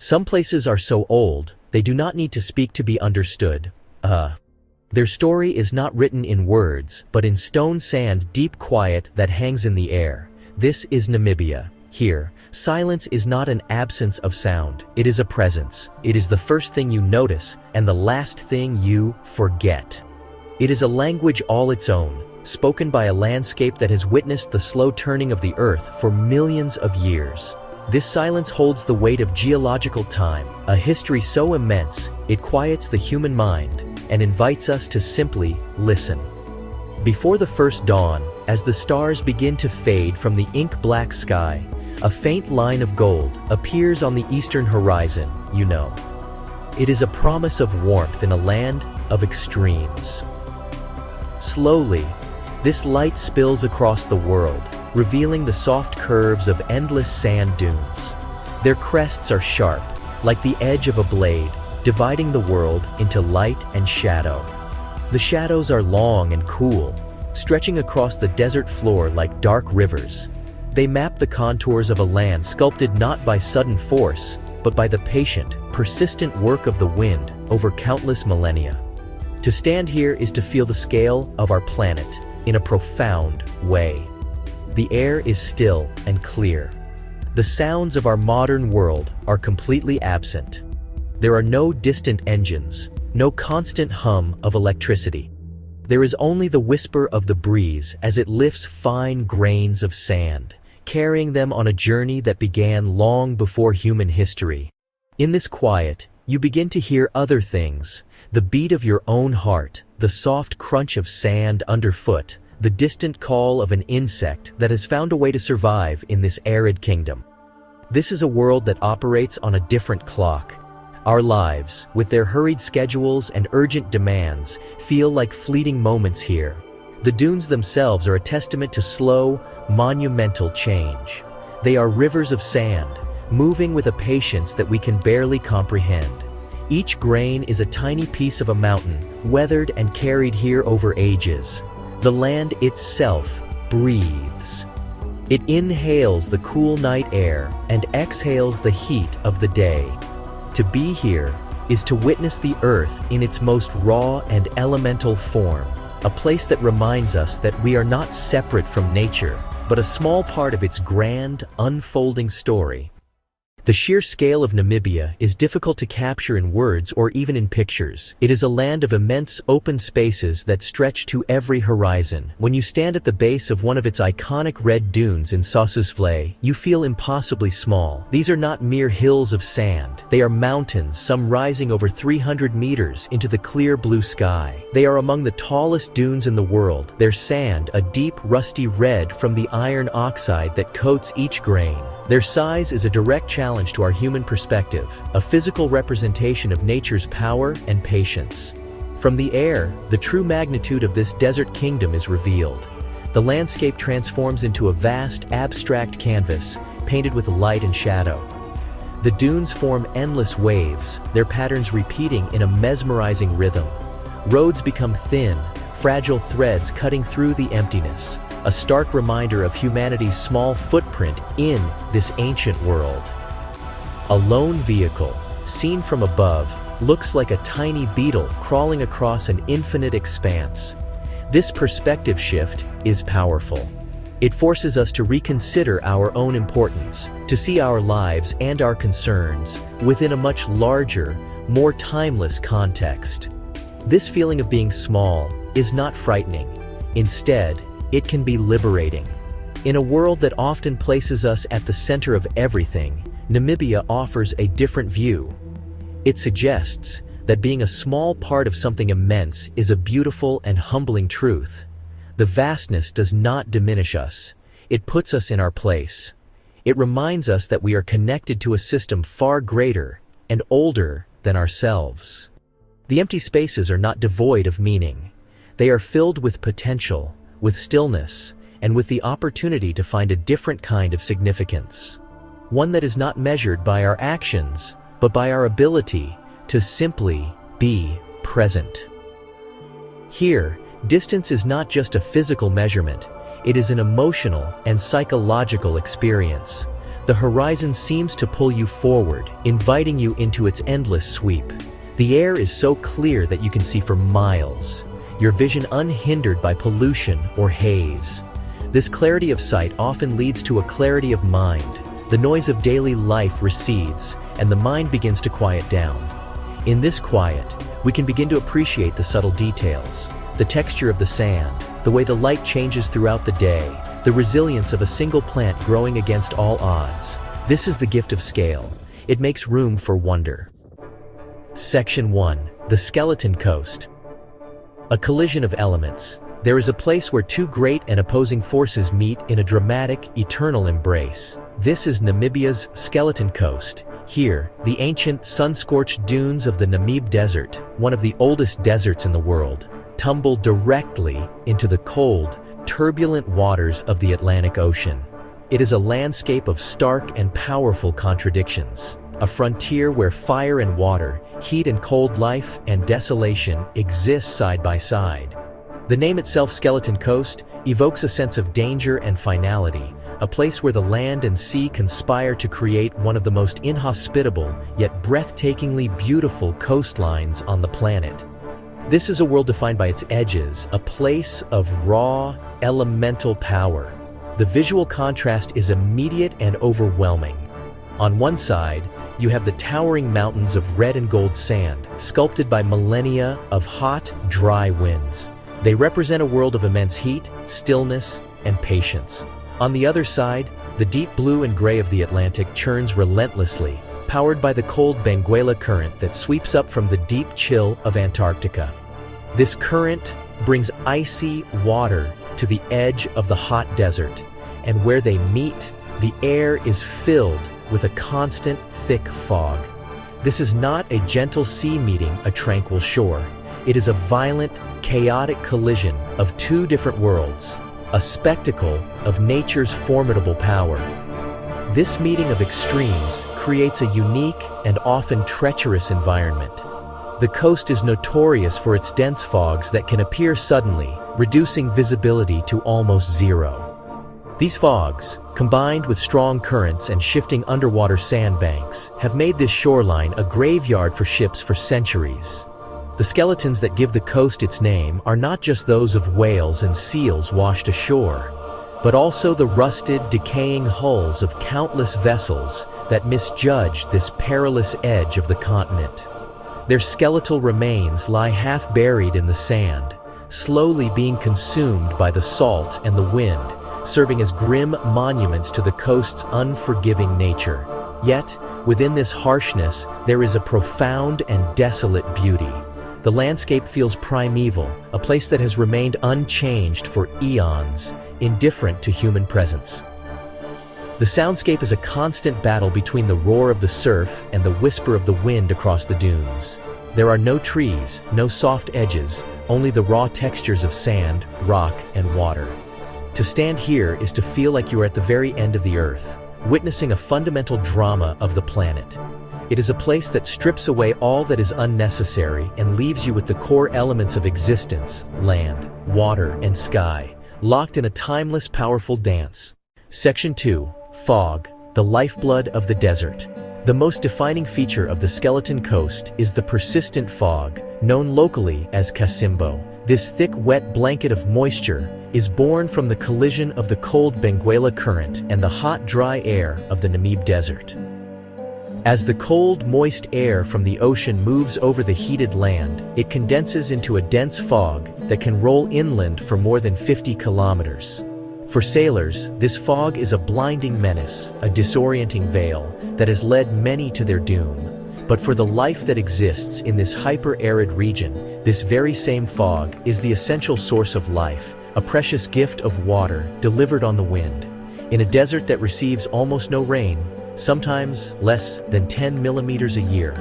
Some places are so old, they do not need to speak to be understood. Their story is not written in words, but in stone sand, deep quiet that hangs in the air. This is Namibia. Here, silence is not an absence of sound, it is a presence. It is the first thing you notice, and the last thing you forget. It is a language all its own, spoken by a landscape that has witnessed the slow turning of the earth for millions of years. This silence holds the weight of geological time, a history so immense, it quiets the human mind, and invites us to simply listen. Before the first dawn, as the stars begin to fade from the ink-black sky, a faint line of gold appears on the eastern horizon, you know. It is a promise of warmth in a land of extremes. Slowly, this light spills across the world, revealing the soft curves of endless sand dunes. Their crests are sharp, like the edge of a blade, dividing the world into light and shadow. The shadows are long and cool, stretching across the desert floor like dark rivers. They map the contours of a land sculpted not by sudden force, but by the patient, persistent work of the wind over countless millennia. To stand here is to feel the scale of our planet in a profound way. The air is still and clear. The sounds of our modern world are completely absent. There are no distant engines, no constant hum of electricity. There is only the whisper of the breeze as it lifts fine grains of sand, carrying them on a journey that began long before human history. In this quiet, you begin to hear other things, the beat of your own heart, the soft crunch of sand underfoot, the distant call of an insect that has found a way to survive in this arid kingdom. This is a world that operates on a different clock. Our lives, with their hurried schedules and urgent demands, feel like fleeting moments here. The dunes themselves are a testament to slow, monumental change. They are rivers of sand, moving with a patience that we can barely comprehend. Each grain is a tiny piece of a mountain, weathered and carried here over ages. The land itself breathes. It inhales the cool night air and exhales the heat of the day. To be here is to witness the earth in its most raw and elemental form, a place that reminds us that we are not separate from nature, but a small part of its grand, unfolding story. The sheer scale of Namibia is difficult to capture in words or even in pictures. It is a land of immense open spaces that stretch to every horizon. When you stand at the base of one of its iconic red dunes in Sossusvlei, you feel impossibly small. These are not mere hills of sand. They are mountains, some rising over 300 meters into the clear blue sky. They are among the tallest dunes in the world, their sand a deep rusty red from the iron oxide that coats each grain. Their size is a direct challenge to our human perspective, a physical representation of nature's power and patience. From the air, the true magnitude of this desert kingdom is revealed. The landscape transforms into a vast, abstract canvas, painted with light and shadow. The dunes form endless waves, their patterns repeating in a mesmerizing rhythm. Roads become thin, fragile threads cutting through the emptiness, a stark reminder of humanity's small footprint in this ancient world. A lone vehicle, seen from above, looks like a tiny beetle crawling across an infinite expanse. This perspective shift is powerful. It forces us to reconsider our own importance, to see our lives and our concerns within a much larger, more timeless context. This feeling of being small is not frightening. Instead, it can be liberating. In a world that often places us at the center of everything, Namibia offers a different view. It suggests that being a small part of something immense is a beautiful and humbling truth. The vastness does not diminish us. It puts us in our place. It reminds us that we are connected to a system far greater and older than ourselves. The empty spaces are not devoid of meaning. They are filled with potential, with stillness, and with the opportunity to find a different kind of significance. One that is not measured by our actions, but by our ability to simply be present. Here, distance is not just a physical measurement, it is an emotional and psychological experience. The horizon seems to pull you forward, inviting you into its endless sweep. The air is so clear that you can see for miles, your vision unhindered by pollution or haze. This clarity of sight often leads to a clarity of mind. The noise of daily life recedes, and the mind begins to quiet down. In this quiet, we can begin to appreciate the subtle details, the texture of the sand, the way the light changes throughout the day, the resilience of a single plant growing against all odds. This is the gift of scale. It makes room for wonder. Section 1. The Skeleton Coast. A collision of elements. There is a place where two great and opposing forces meet in a dramatic, eternal embrace. This is Namibia's Skeleton Coast. Here, the ancient, sun-scorched dunes of the Namib Desert, one of the oldest deserts in the world, tumble directly into the cold, turbulent waters of the Atlantic Ocean. It is a landscape of stark and powerful contradictions, a frontier where fire and water, heat and cold, life and desolation exist side by side. The name itself, Skeleton Coast, evokes a sense of danger and finality, a place where the land and sea conspire to create one of the most inhospitable, yet breathtakingly beautiful coastlines on the planet. This is a world defined by its edges, a place of raw, elemental power. The visual contrast is immediate and overwhelming. On one side, you have the towering mountains of red and gold sand, sculpted by millennia of hot, dry winds. They represent a world of immense heat, stillness, and patience. On the other side, the deep blue and gray of the Atlantic churns relentlessly, powered by the cold Benguela current that sweeps up from the deep chill of Antarctica. This current brings icy water to the edge of the hot desert, and where they meet, the air is filled with a constant, thick fog. This is not a gentle sea meeting a tranquil shore. It is a violent, chaotic collision of two different worlds, a spectacle of nature's formidable power. This meeting of extremes creates a unique and often treacherous environment. The coast is notorious for its dense fogs that can appear suddenly, reducing visibility to almost zero. These fogs, combined with strong currents and shifting underwater sandbanks, have made this shoreline a graveyard for ships for centuries. The skeletons that give the coast its name are not just those of whales and seals washed ashore, but also the rusted, decaying hulls of countless vessels that misjudge this perilous edge of the continent. Their skeletal remains lie half buried in the sand, slowly being consumed by the salt and the wind, serving as grim monuments to the coast's unforgiving nature. Yet, within this harshness, there is a profound and desolate beauty. The landscape feels primeval, a place that has remained unchanged for eons, indifferent to human presence. The soundscape is a constant battle between the roar of the surf and the whisper of the wind across the dunes. There are no trees, no soft edges, only the raw textures of sand, rock, and water. To stand here is to feel like you are at the very end of the earth, witnessing a fundamental drama of the planet. It is a place that strips away all that is unnecessary and leaves you with the core elements of existence: land, water, and sky, locked in a timeless, powerful dance. Section 2. Fog, the lifeblood of the desert. The most defining feature of the Skeleton Coast is the persistent fog, known locally as Kasimbo. This thick, wet blanket of moisture is born from the collision of the cold Benguela current and the hot, dry air of the Namib Desert. As the cold, moist air from the ocean moves over the heated land, it condenses into a dense fog that can roll inland for more than 50 kilometers. For sailors, this fog is a blinding menace, a disorienting veil that has led many to their doom. But for the life that exists in this hyper-arid region, this very same fog is the essential source of life, a precious gift of water delivered on the wind. In a desert that receives almost no rain, sometimes less than 10 millimeters a year,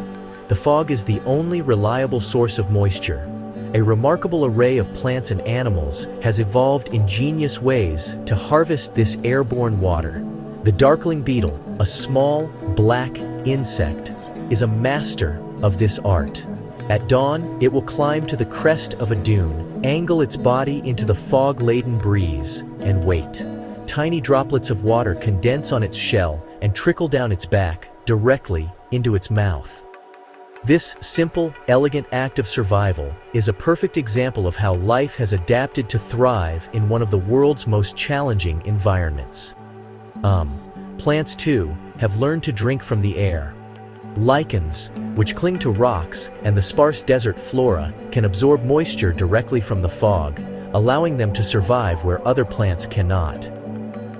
the fog is the only reliable source of moisture. A remarkable array of plants and animals has evolved ingenious ways to harvest this airborne water. The darkling beetle, a small, black insect, is a master of this art. At dawn, it will climb to the crest of a dune, angle its body into the fog-laden breeze, and wait. tiny droplets of water condense on its shell and trickle down its back, directly into its mouth. This simple, elegant act of survival is a perfect example of how life has adapted to thrive in one of the world's most challenging environments. Plants too have learned to drink from the air. Lichens, which cling to rocks, and the sparse desert flora can absorb moisture directly from the fog, allowing them to survive where other plants cannot.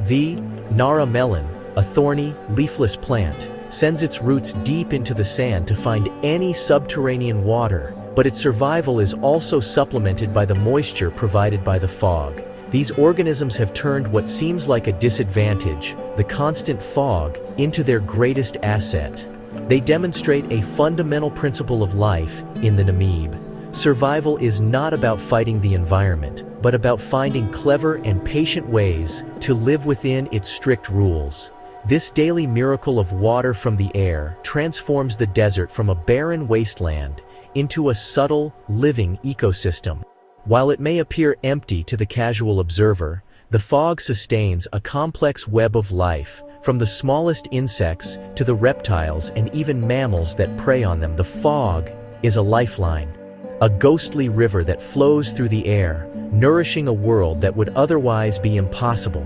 The Nara melon, a thorny, leafless plant, sends its roots deep into the sand to find any subterranean water, but its survival is also supplemented by the moisture provided by the fog. These organisms have turned what seems like a disadvantage, the constant fog, into their greatest asset. They demonstrate a fundamental principle of life in the Namib. Survival is not about fighting the environment, but about finding clever and patient ways to live within its strict rules. This daily miracle of water from the air transforms the desert from a barren wasteland into a subtle, living ecosystem. While it may appear empty to the casual observer, the fog sustains a complex web of life, from the smallest insects to the reptiles and even mammals that prey on them. The fog is a lifeline, a ghostly river that flows through the air, nourishing a world that would otherwise be impossible.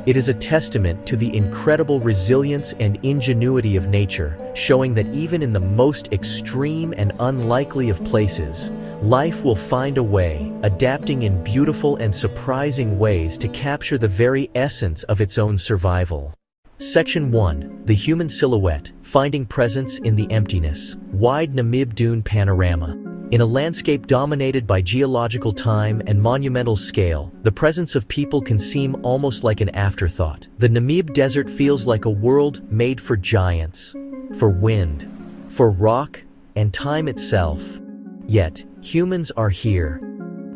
It is a testament to the incredible resilience and ingenuity of nature, showing that even in the most extreme and unlikely of places, life will find a way, adapting in beautiful and surprising ways to capture the very essence of its own survival. Section 1. The Human Silhouette, Finding Presence in the Emptiness. Wide Namib Dune Panorama. In a landscape dominated by geological time and monumental scale, the presence of people can seem almost like an afterthought. The Namib Desert feels like a world made for giants, for wind, for rock, and time itself. Yet, humans are here.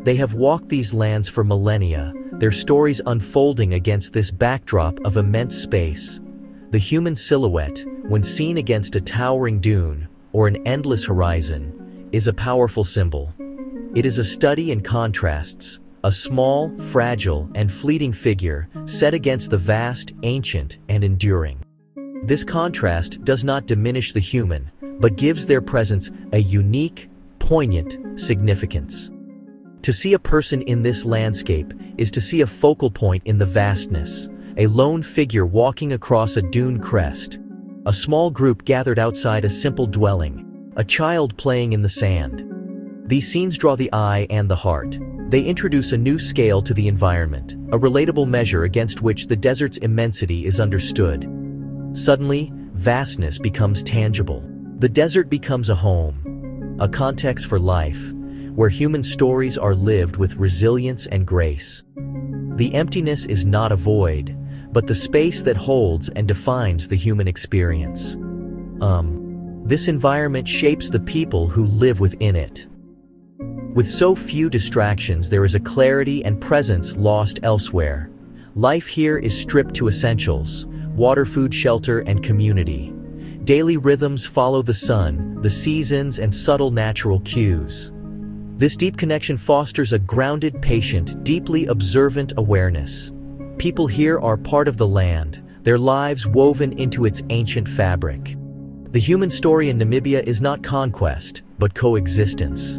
They have walked these lands for millennia, their stories unfolding against this backdrop of immense space. The human silhouette, when seen against a towering dune or an endless horizon, is a powerful symbol. It is a study in contrasts, a small, fragile, and fleeting figure set against the vast, ancient, and enduring. This contrast does not diminish the human, but gives their presence a unique, poignant significance. To see a person in this landscape is to see a focal point in the vastness, a lone figure walking across a dune crest, a small group gathered outside a simple dwelling, a child playing in the sand. These scenes draw the eye and the heart. They introduce a new scale to the environment, a relatable measure against which the desert's immensity is understood. Suddenly, vastness becomes tangible. The desert becomes a home, a context for life, where human stories are lived with resilience and grace. The emptiness is not a void, but the space that holds and defines the human experience. This environment shapes the people who live within it. With so few distractions, there is a clarity and presence lost elsewhere. Life here is stripped to essentials: water, food, shelter, and community. Daily rhythms follow the sun, the seasons, and subtle natural cues. This deep connection fosters a grounded, patient, deeply observant awareness. People here are part of the land, their lives woven into its ancient fabric. The human story in Namibia is not conquest, but coexistence.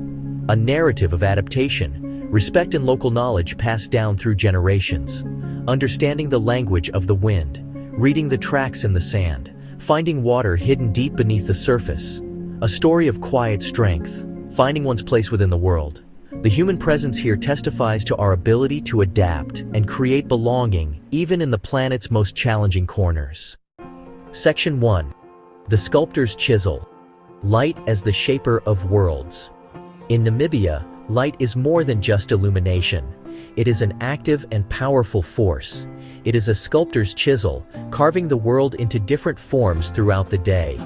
A narrative of adaptation, respect, and local knowledge passed down through generations. Understanding the language of the wind, reading the tracks in the sand, finding water hidden deep beneath the surface. A story of quiet strength, finding one's place within the world. The human presence here testifies to our ability to adapt and create belonging, even in the planet's most challenging corners. Section 1. The Sculptor's Chisel. Light as the Shaper of Worlds. In Namibia, light is more than just illumination. It is an active and powerful force. It is a sculptor's chisel, carving the world into different forms throughout the day.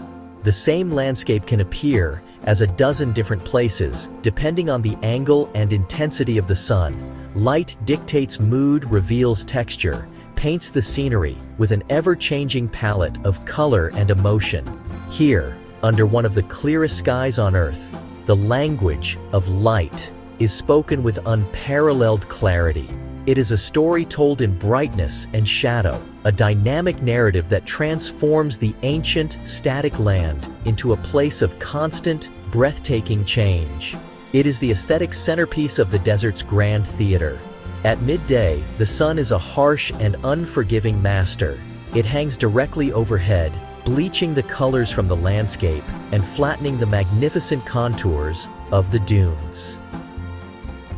The same landscape can appear as a dozen different places, depending on the angle and intensity of the sun. Light dictates mood, reveals texture, paints the scenery with an ever-changing palette of color and emotion. Here, under one of the clearest skies on Earth, the language of light is spoken with unparalleled clarity. It is a story told in brightness and shadow, a dynamic narrative that transforms the ancient, static land into a place of constant, breathtaking change. It is the aesthetic centerpiece of the desert's grand theater. At midday, the sun is a harsh and unforgiving master. It hangs directly overhead, bleaching the colors from the landscape and flattening the magnificent contours of the dunes.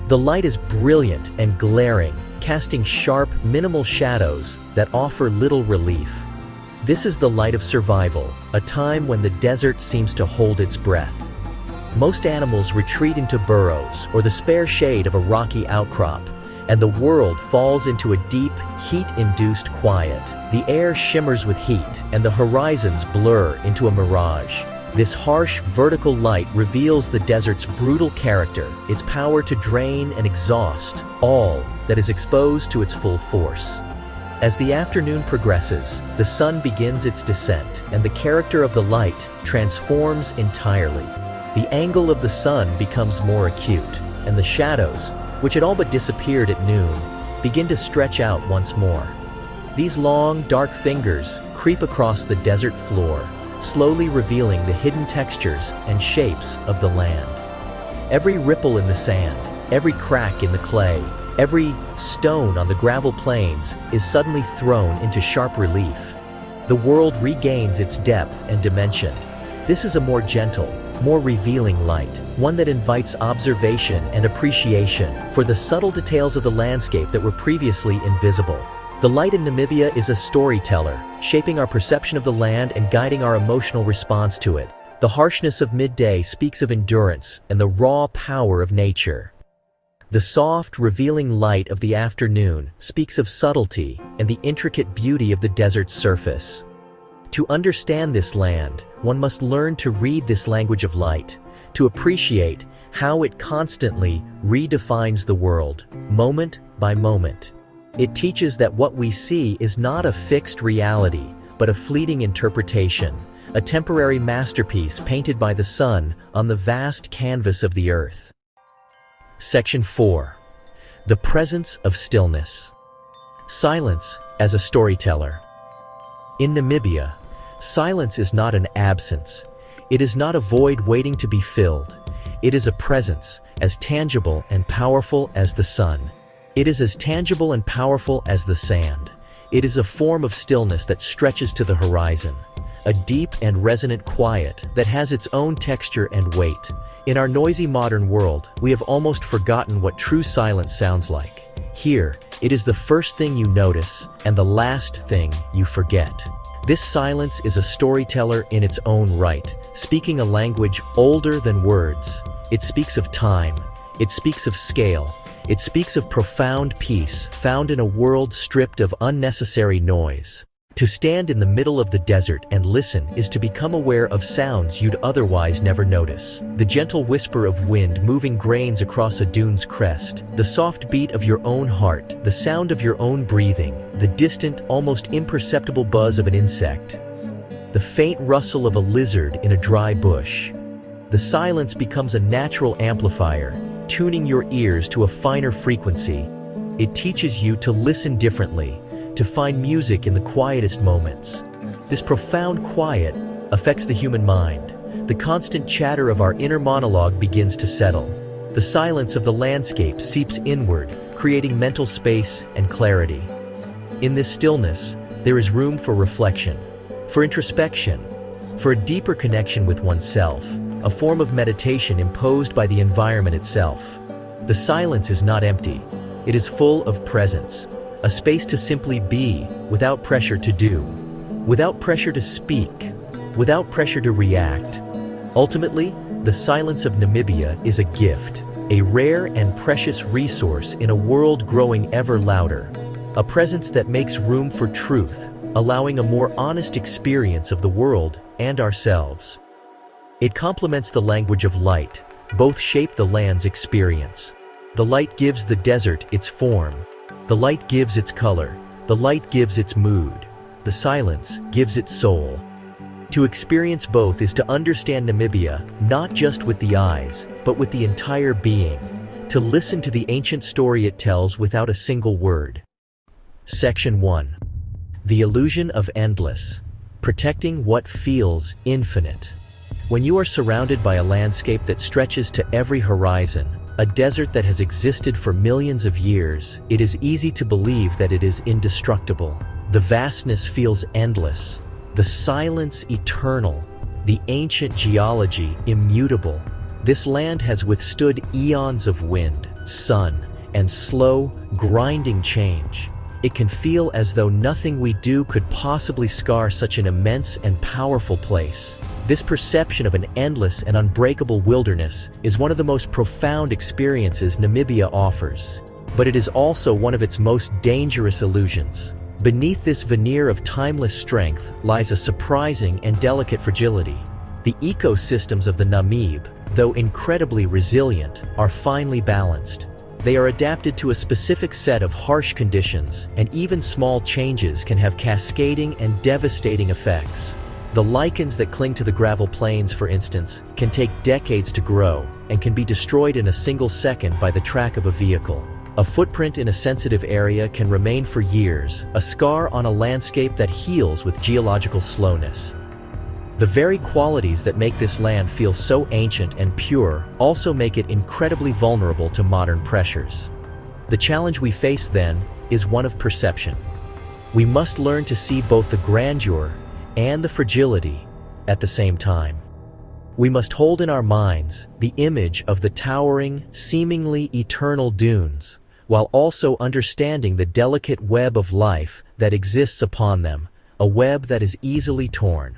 The light is brilliant and glaring, casting sharp, minimal shadows that offer little relief. This is the light of survival, a time when the desert seems to hold its breath. Most animals retreat into burrows or the spare shade of a rocky outcrop, and the world falls into a deep, heat-induced quiet. The air shimmers with heat, and the horizons blur into a mirage. This harsh, vertical light reveals the desert's brutal character, its power to drain and exhaust all that is exposed to its full force. As the afternoon progresses, the sun begins its descent, and the character of the light transforms entirely. The angle of the sun becomes more acute, and the shadows, which had all but disappeared at noon, begin to stretch out once more. These long, dark fingers creep across the desert floor, slowly revealing the hidden textures and shapes of the land. Every ripple in the sand, every crack in the clay, every stone on the gravel plains is suddenly thrown into sharp relief. The world regains its depth and dimension. This is a more gentle, more revealing light, one that invites observation and appreciation for the subtle details of the landscape that were previously invisible. The light in Namibia is a storyteller, shaping our perception of the land and guiding our emotional response to it. The harshness of midday speaks of endurance and the raw power of nature. The soft, revealing light of the afternoon speaks of subtlety and the intricate beauty of the desert's surface. To understand this land, one must learn to read this language of light, to appreciate how it constantly redefines the world, moment by moment. It teaches that what we see is not a fixed reality, but a fleeting interpretation, a temporary masterpiece painted by the sun on the vast canvas of the earth. Section 4. The presence of stillness. Silence as a storyteller. In Namibia, silence is not an absence. It is not a void waiting to be filled. It is a presence, as tangible and powerful as the sun. It is as tangible and powerful as the sand. It is a form of stillness that stretches to the horizon, a deep and resonant quiet that has its own texture and weight. In our noisy modern world, we have almost forgotten what true silence sounds like. Here, it is the first thing you notice and the last thing you forget. This silence is a storyteller in its own right, speaking a language older than words. It speaks of time. It speaks of scale. It speaks of profound peace found in a world stripped of unnecessary noise. To stand in the middle of the desert and listen is to become aware of sounds you'd otherwise never notice. The gentle whisper of wind moving grains across a dune's crest, the soft beat of your own heart, the sound of your own breathing, the distant, almost imperceptible buzz of an insect, the faint rustle of a lizard in a dry bush. The silence becomes a natural amplifier, tuning your ears to a finer frequency. It teaches you to listen differently, to find music in the quietest moments. This profound quiet affects the human mind. The constant chatter of our inner monologue begins to settle. The silence of the landscape seeps inward, creating mental space and clarity. In this stillness, there is room for reflection, for introspection, for a deeper connection with oneself, a form of meditation imposed by the environment itself. The silence is not empty. It is full of presence. A space to simply be, without pressure to do, without pressure to speak, without pressure to react. Ultimately, the silence of Namibia is a gift, a rare and precious resource in a world growing ever louder, a presence that makes room for truth, allowing a more honest experience of the world and ourselves. It complements the language of light, both shape the land's experience. The light gives the desert its form. The light gives its color. The light gives its mood. The silence gives its soul. To experience both is to understand Namibia, not just with the eyes, but with the entire being. to listen to the ancient story it tells without a single word. Section 1. The illusion of endless. Protecting what feels infinite. When you are surrounded by a landscape that stretches to every horizon, a desert that has existed for millions of years, it is easy to believe that it is indestructible. The vastness feels endless, the silence eternal, the ancient geology immutable. This land has withstood eons of wind, sun, and slow, grinding change. It can feel as though nothing we do could possibly scar such an immense and powerful place. This perception of an endless and unbreakable wilderness is one of the most profound experiences Namibia offers. But it is also one of its most dangerous illusions. Beneath this veneer of timeless strength lies a surprising and delicate fragility. The ecosystems of the Namib, though incredibly resilient, are finely balanced. They are adapted to a specific set of harsh conditions, and even small changes can have cascading and devastating effects. The lichens that cling to the gravel plains, for instance, can take decades to grow and can be destroyed in a single second by the track of a vehicle. A footprint in a sensitive area can remain for years, a scar on a landscape that heals with geological slowness. The very qualities that make this land feel so ancient and pure also make it incredibly vulnerable to modern pressures. The challenge we face then is one of perception. We must learn to see both the grandeur and the fragility at the same time. We must hold in our minds the image of the towering, seemingly eternal dunes, while also understanding the delicate web of life that exists upon them, a web that is easily torn.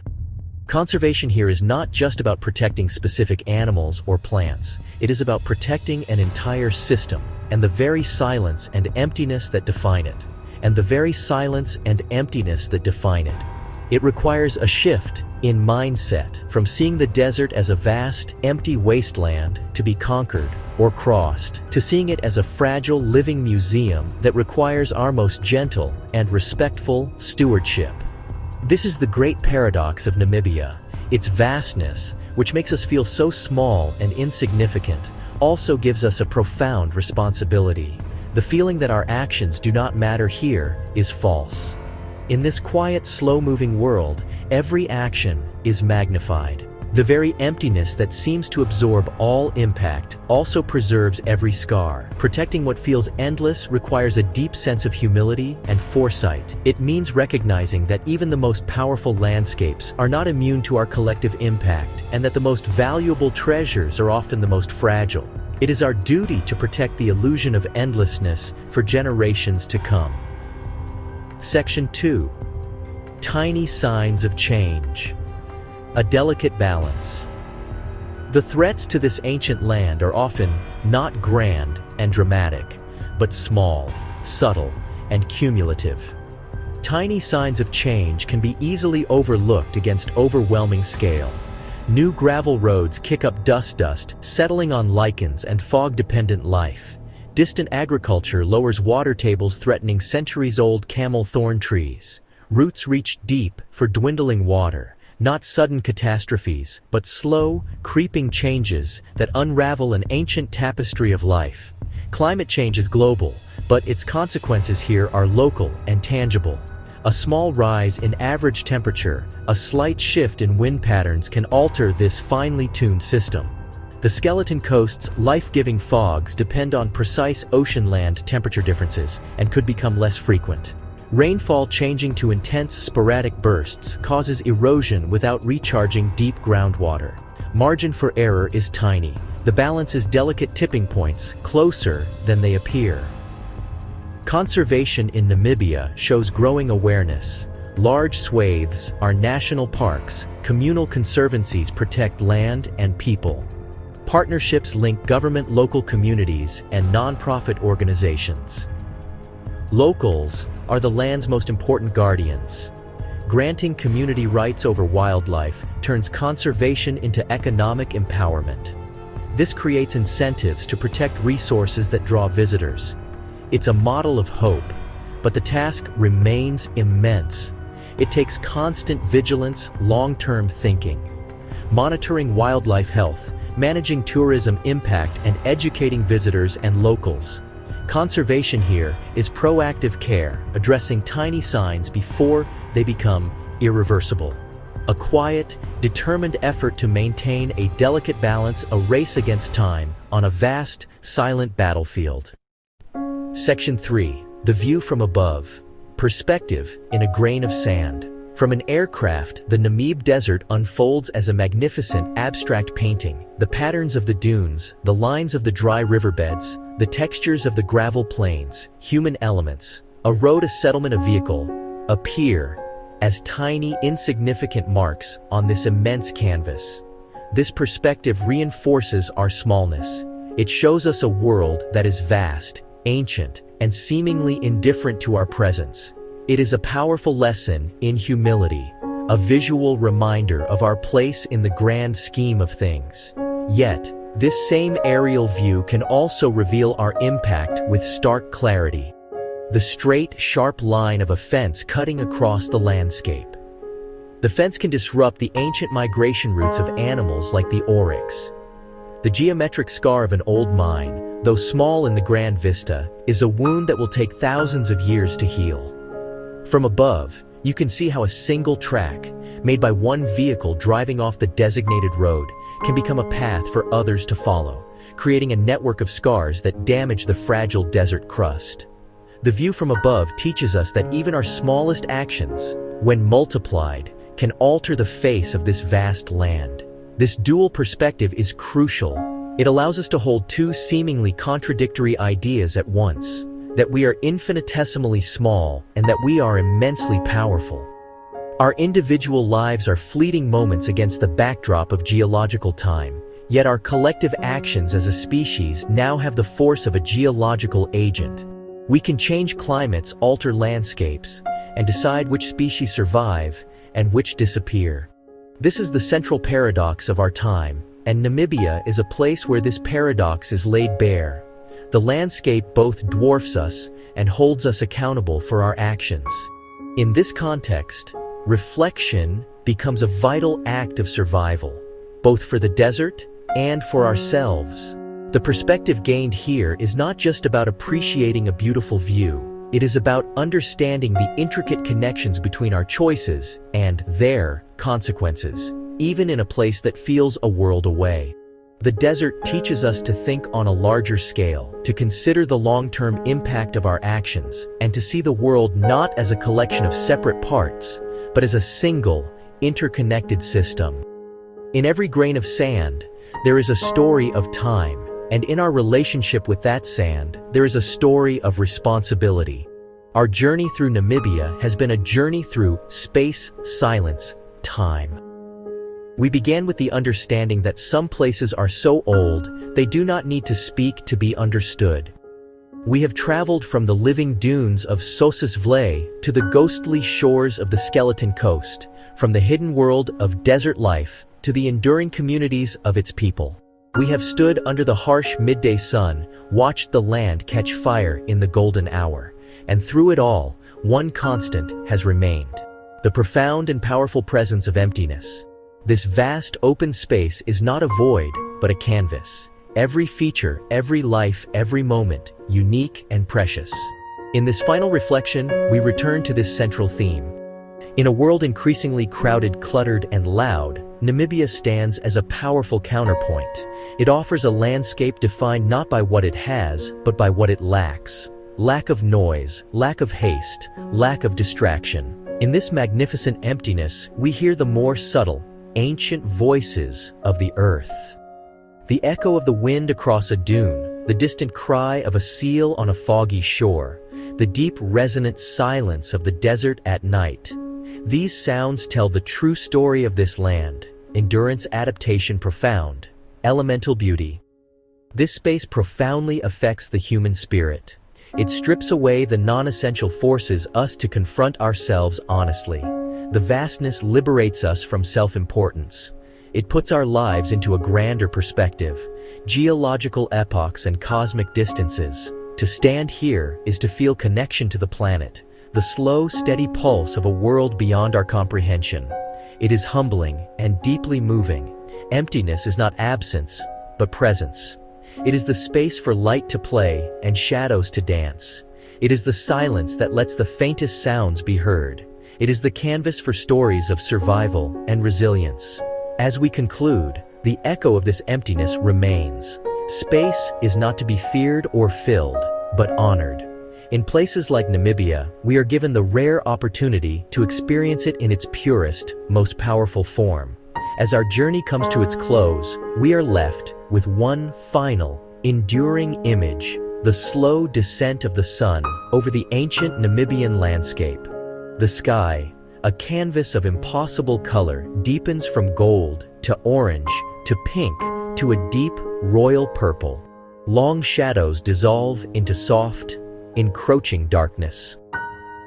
Conservation here is not just about protecting specific animals or plants. It is about protecting an entire system, and the very silence and emptiness that define it. It requires a shift in mindset from seeing the desert as a vast, empty wasteland to be conquered or crossed, to seeing it as a fragile, living museum that requires our most gentle and respectful stewardship. This is the great paradox of Namibia. Its vastness, which makes us feel so small and insignificant, also gives us a profound responsibility. The feeling that our actions do not matter here is false. In this quiet, slow-moving world, every action is magnified. The very emptiness that seems to absorb all impact also preserves every scar. Protecting what feels endless requires a deep sense of humility and foresight. It means recognizing that even the most powerful landscapes are not immune to our collective impact, and that the most valuable treasures are often the most fragile. It is our duty to protect the illusion of endlessness for generations to come. Section 2. Tiny signs of change. A delicate balance. The threats to this ancient land are often not grand and dramatic, but small, subtle, and cumulative. Tiny signs of change can be easily overlooked against overwhelming scale. New gravel roads kick up dust, settling on lichens and fog-dependent life. Distant agriculture lowers water tables, threatening centuries-old camel thorn trees. Roots reach deep for dwindling water. Not sudden catastrophes, but slow, creeping changes that unravel an ancient tapestry of life. Climate change is global, but its consequences here are local and tangible. A small rise in average temperature, a slight shift in wind patterns can alter this finely tuned system. The Skeleton Coast's life-giving fogs depend on precise ocean-land temperature differences and could become less frequent. Rainfall changing to intense sporadic bursts causes erosion without recharging deep groundwater. Margin for error is tiny. The balance is delicate tipping points, closer than they appear. Conservation in Namibia shows growing awareness. Large swathes are national parks. Communal conservancies protect land and people. Partnerships link government, local communities, and nonprofit organizations. Locals are the land's most important guardians. Granting community rights over wildlife turns conservation into economic empowerment. This creates incentives to protect resources that draw visitors. It's a model of hope, but the task remains immense. It takes constant vigilance, long-term thinking. Monitoring wildlife health, managing tourism impact and educating visitors and locals. Conservation here is proactive care, addressing tiny signs before they become irreversible. A quiet, determined effort to maintain a delicate balance, a race against time on a vast, silent battlefield. Section 3. The view from above. Perspective in a grain of sand. From an aircraft, the Namib Desert unfolds as a magnificent, abstract painting. The patterns of the dunes, the lines of the dry riverbeds, the textures of the gravel plains, human elements, a road, a settlement, a vehicle, appear as tiny, insignificant marks on this immense canvas. This perspective reinforces our smallness. It shows us a world that is vast, ancient, and seemingly indifferent to our presence. It is a powerful lesson in humility, a visual reminder of our place in the grand scheme of things. Yet, this same aerial view can also reveal our impact with stark clarity. The straight, sharp line of a fence cutting across the landscape. The fence can disrupt the ancient migration routes of animals like the oryx. The geometric scar of an old mine, though small in the grand vista, is a wound that will take thousands of years to heal. From above, you can see how a single track, made by one vehicle driving off the designated road, can become a path for others to follow, creating a network of scars that damage the fragile desert crust. The view from above teaches us that even our smallest actions, when multiplied, can alter the face of this vast land. This dual perspective is crucial. It allows us to hold two seemingly contradictory ideas at once: that we are infinitesimally small and that we are immensely powerful. Our individual lives are fleeting moments against the backdrop of geological time, yet our collective actions as a species now have the force of a geological agent. We can change climates, alter landscapes, and decide which species survive and which disappear. This is the central paradox of our time, and Namibia is a place where this paradox is laid bare. The landscape both dwarfs us and holds us accountable for our actions. In this context, reflection becomes a vital act of survival, both for the desert and for ourselves. The perspective gained here is not just about appreciating a beautiful view. It is about understanding the intricate connections between our choices and their consequences, even in a place that feels a world away. The desert teaches us to think on a larger scale, to consider the long-term impact of our actions, and to see the world not as a collection of separate parts, but as a single, interconnected system. In every grain of sand, there is a story of time, and in our relationship with that sand, there is a story of responsibility. Our journey through Namibia has been a journey through space, silence, time. We began with the understanding that some places are so old, they do not need to speak to be understood. We have traveled from the living dunes of Sossusvlei to the ghostly shores of the Skeleton Coast, from the hidden world of desert life to the enduring communities of its people. We have stood under the harsh midday sun, watched the land catch fire in the golden hour, and through it all, one constant has remained: the profound and powerful presence of emptiness. This vast open space is not a void, but a canvas. Every feature, every life, every moment, unique and precious. In this final reflection, we return to this central theme. In a world increasingly crowded, cluttered, and loud, Namibia stands as a powerful counterpoint. It offers a landscape defined not by what it has, but by what it lacks. Lack of noise, lack of haste, lack of distraction. In this magnificent emptiness, we hear the more subtle, ancient voices of the earth. The echo of the wind across a dune, the distant cry of a seal on a foggy shore, the deep resonant silence of the desert at night. These sounds tell the true story of this land: endurance, adaptation, profound, elemental beauty. This space profoundly affects the human spirit. It strips away the non-essential, forces us to confront ourselves honestly. The vastness liberates us from self-importance. It puts our lives into a grander perspective, geological epochs and cosmic distances. To stand here is to feel connection to the planet, the slow, steady pulse of a world beyond our comprehension. It is humbling and deeply moving, Emptiness is not absence, but presence. It is the space for light to play and shadows to dance. It is the silence that lets the faintest sounds be heard. It is the canvas for stories of survival and resilience. As we conclude, the echo of this emptiness remains. Space is not to be feared or filled, but honored. In places like Namibia, we are given the rare opportunity to experience it in its purest, most powerful form. As our journey comes to its close, we are left with one final, enduring image: the slow descent of the sun over the ancient Namibian landscape. The sky, a canvas of impossible color, deepens from gold to orange to pink to a deep, royal purple. Long shadows dissolve into soft, encroaching darkness.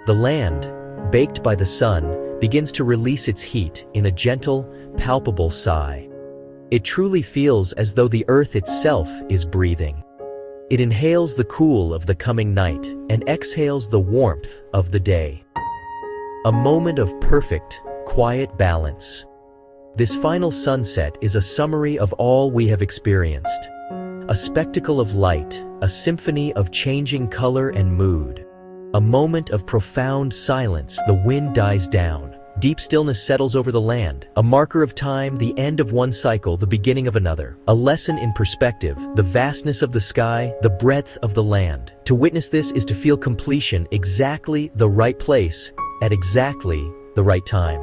The land, baked by the sun, begins to release its heat in a gentle, palpable sigh. It truly feels as though the earth itself is breathing. It inhales the cool of the coming night and exhales the warmth of the day. A moment of perfect, quiet balance. This final sunset is a summary of all we have experienced. A spectacle of light, a symphony of changing color and mood. A moment of profound silence, the wind dies down. Deep stillness settles over the land, a marker of time, the end of one cycle, the beginning of another. A lesson in perspective, the vastness of the sky, the breadth of the land. To witness this is to feel completion, exactly the right place, at exactly the right time.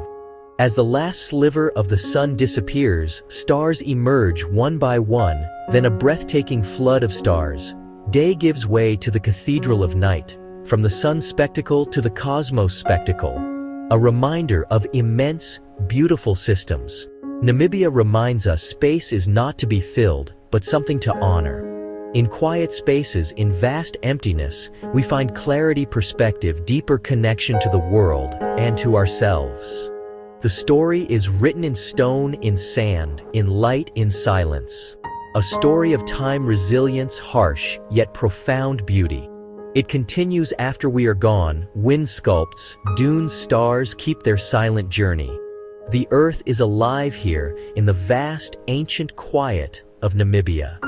As the last sliver of the sun disappears, stars emerge one by one, then a breathtaking flood of stars. Day gives way to the cathedral of night, from the sun spectacle to the cosmos spectacle. A reminder of immense, beautiful systems. Namibia reminds us space is not to be filled, but something to honor. In quiet spaces, in vast emptiness, we find clarity, perspective, deeper connection to the world and to ourselves. The story is written in stone, in sand, in light, in silence. A story of time, resilience, harsh, yet profound beauty. It continues after we are gone. Wind sculpts, dunes, stars keep their silent journey. The earth is alive here in the vast, ancient quiet of Namibia.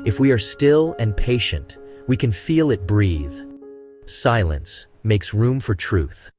If we are still and patient, we can feel it breathe. Silence makes room for truth.